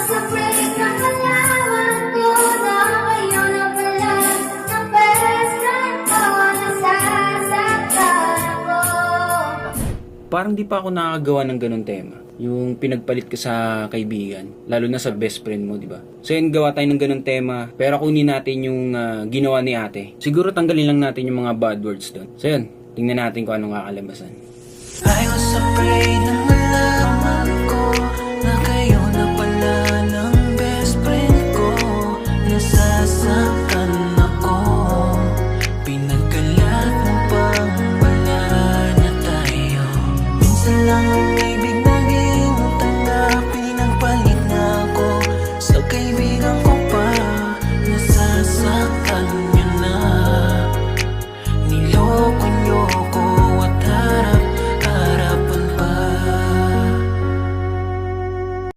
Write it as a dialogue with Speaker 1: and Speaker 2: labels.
Speaker 1: was afraid na malaman ko na kayo na pala ang best friend ko, nasasaktan ako.
Speaker 2: Parang di pa ako nakagawa ng ganun tema. Yung pinagpalit ka sa kaibigan, lalo na sa best friend mo, di ba? So yun, gawa tayo ng ganun tema, pero kunin natin yung ginawa ni ate. Siguro tanggalin lang natin yung mga bad words doon. So yun, tingnan natin kung anong kakalabasan.
Speaker 3: I was afraid na